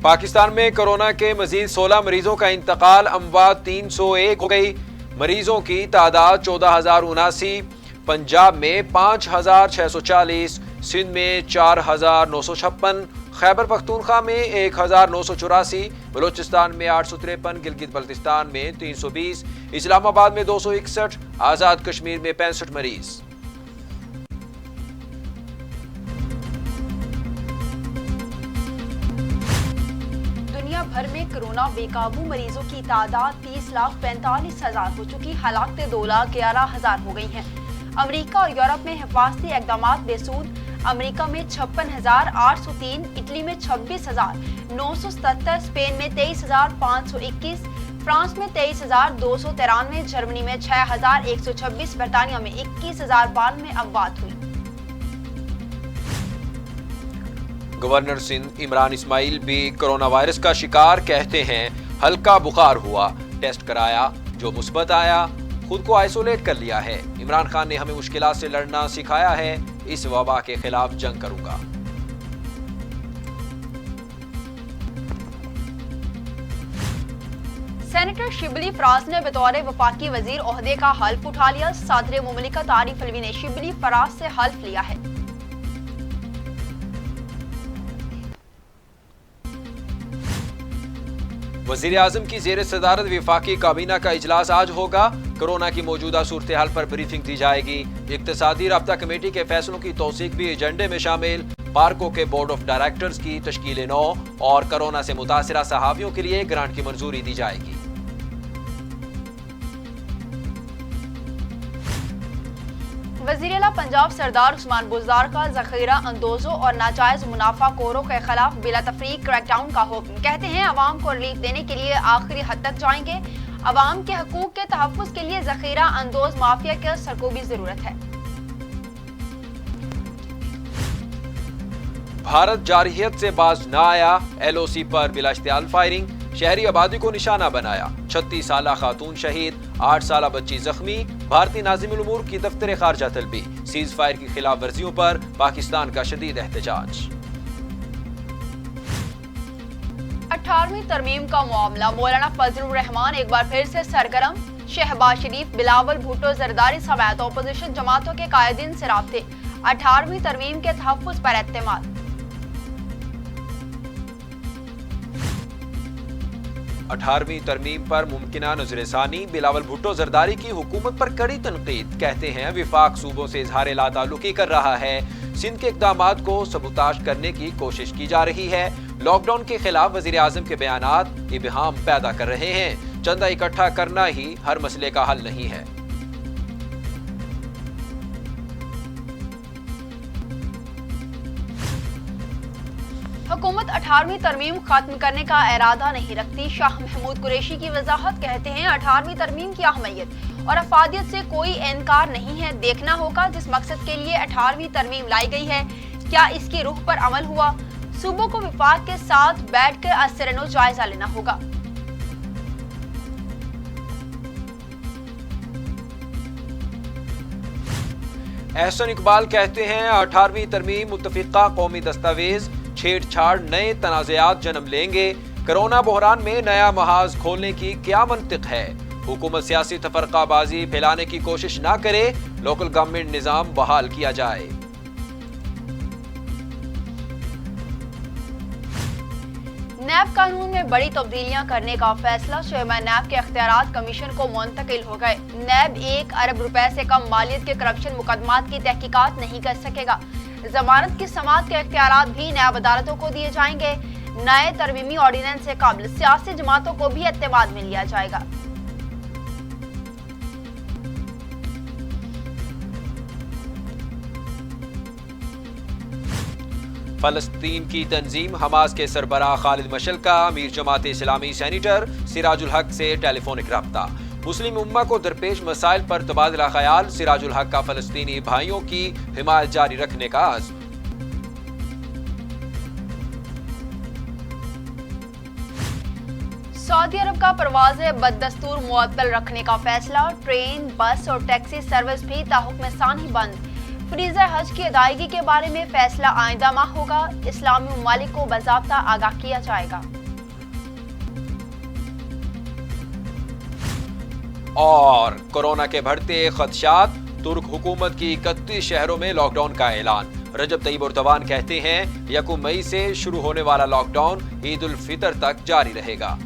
पाकिस्तान में कोरोना के मजीद 16 मरीजों का इंतकाल, अमवात 301 हो गई। मरीजों की तादाद 14,079। पंजाब में 5,640, सिंध में 4,956, खैबर पख्तूनख्वा में 1,984, बलूचिस्तान में 853, गिलगित बल्तिस्तान में 320, इस्लामाबाद में 261, आजाद कश्मीर में 65 मरीज। दुनिया भर में कोरोना बेकाबू मरीजों की तादाद 30,45,000 हो चुकी, हलाकतें 2,11,000 हो गई हैं। अमेरिका और यूरोप में हिफाजती इक़दामात बेसूद। अमेरिका में 56,803, इटली में 26,977, स्पेन में 23,521, फ्रांस में 23,293, जर्मनी में 6,126, बरतानिया में 21,092 अमवात हुई। गवर्नर सिंध इमरान इस्माइल भी कोरोना वायरस का शिकार, कहते हैं हल्का बुखार हुआ, टेस्ट कराया, जो मुस्बत आया, खुद को आइसोलेट कर लिया है। इमरान खान ने हमें मुश्किलात से लड़ना सिखाया है, इस वबा के खिलाफ जंग करूंगा। सेनेटर शिबली फराज ने बतौर वफाकी वजीर ओहदे का हल्फ उठा लिया। सदर मुमलिकत आरिफ अलवी ने शिबली फराज से हल्फ लिया है। वजीर आजम की जेर सदारत वफाकी काबीना का इजलास आज होगा। कोरोना की मौजूदा सूरत हाल पर ब्रीफिंग दी जाएगी। इक्तिसादी राब्ता कमेटी के फैसलों की तौसीक भी एजेंडे में शामिल। पार्कों के बोर्ड ऑफ डायरेक्टर्स की तश्कील नौ और कोरोना से मुतासिरा सहाफियों के लिए ग्रांट की मंजूरी दी जाएगी। वज़ीर आला पंजाब सरदार उस्मान बुज़दार का ज़ख़ीरा अंदोज़ों और नाजायज़ मुनाफाखोरों के खिलाफ बिला तफरीक क्रैकडाउन का हुक्म। कहते हैं अवाम को रिलीफ देने के लिए आखिरी हद तक जाएंगे। अवाम के हकूक के तहफ़्फ़ुज़ के लिए ज़ख़ीरा अंदोज़ माफिया की सरकोबी ज़रूरत है। भारत जारहियत से बाज न आया, LOC पर बिला इश्तियाल फायरिंग, शहरी आबादी को निशाना बनाया। 36 साला खातून शहीद, 8 साला बच्ची जख्मी। भारतीय नाज़िमुल उमूर की दफ्तर खारजा तलबी। सीज फायर की खिलाफ वर्जियों पर पाकिस्तान का शदीद एहतजाज। 18वीं तरमीम का मामला, मौलाना फजलुर रहमान एक बार फिर से सरगर्म। शहबाज शरीफ, बिलावल भुट्टो जरदारी समेत अपोजिशन जमातों के कायदीन से राब्ते। 18वीं तरमीम के तहफ़्फ़ुज़ पर एतमाद। 18वीं तरमीम पर मुमकिना नजरसानी, बिलावल भुट्टो जरदारी की हुकूमत पर कड़ी तनकीद। कहते हैं विफाक सूबों से इजहार लाताल्लुकी कर रहा है, सिंध के इक़दामात को सबूताश करने की कोशिश की जा रही है। लॉकडाउन के खिलाफ वज़ीर आज़म के बयानात इबहाम पैदा कर रहे हैं। चंदा इकट्ठा करना ही हर मसले का हल नहीं है। हुकूमत 18वीं तरमीम खत्म करने का इरादा नहीं रखती। शाह महमूद कुरैशी की वजाहत, कहते हैं 18वीं तरमीम की अहमियत और अफादियत से कोई इनकार नहीं है। देखना होगा जिस मकसद के लिए 18वीं तरमीम लाई गई है, क्या इसकी रुख पर अमल हुआ। सूबों को विफाक के साथ बैठ कर असरनो जायजा लेना होगा। एहसन इकबाल कहते हैं 18वीं तरमीम मुत्तफिका कौमी दस्तावेज, छेड़छाड़ नए तनाज़ात जन्म लेंगे। कोरोना बहरान में नया महाज खोलने की क्या मंतिक है। हुकूमत सियासी तफरकाबाजी फैलाने की कोशिश ना करे, लोकल गवर्नमेंट निज़ाम बहाल किया जाए। नैब कानून में बड़ी तब्दीलियां करने का फैसला, चेयरमैन नैब के अख्तियारात कमीशन को मुंतकिल हो गए। नैब 1 अरब रुपए से कम मालियत के करप्शन मुकदमात की तहकीकात नहीं कर सकेगा। जमानत की समाअत के अख्तियारात भी नैब अदालतों को दिए जाएंगे। नए तरमीमी ऑर्डिनेंस से काबिल सियासी जमातों को भी एतमाद में लिया जाएगा। फलस्तीन की तंजीम हमास के सरबराह खालिद मशल का अमीर जमात इस्लामी सेनेटर सिराजुल हक से टेलीफोनिक रब्ता। मुस्लिम उम्मा को दरपेश मसाइल पर तबादला ख्याल, सिराजुल हक का फलस्तीनी भाइयों की हिमायत जारी रखने का आज़्म। सऊदी अरब का परवाज़ें बददस्तूर मुअत्तल रखने का फैसला, ट्रेन, बस और टैक्सी सर्विस भी ताहुक्म सानी बंद। फरीज़ा हज की अदायगी के बारे में फैसला आइंदा माह होगा। इस्लामी ममालिक को बाज़ाब्ता आगाह किया जाएगा। और कोरोना के बढ़ते खदशात, तुर्क हुकूमत की 31 शहरों में लॉकडाउन का ऐलान। रजब तैयब एर्दोगान कहते हैं 1 मई से शुरू होने वाला लॉकडाउन ईद उल फितर तक जारी रहेगा।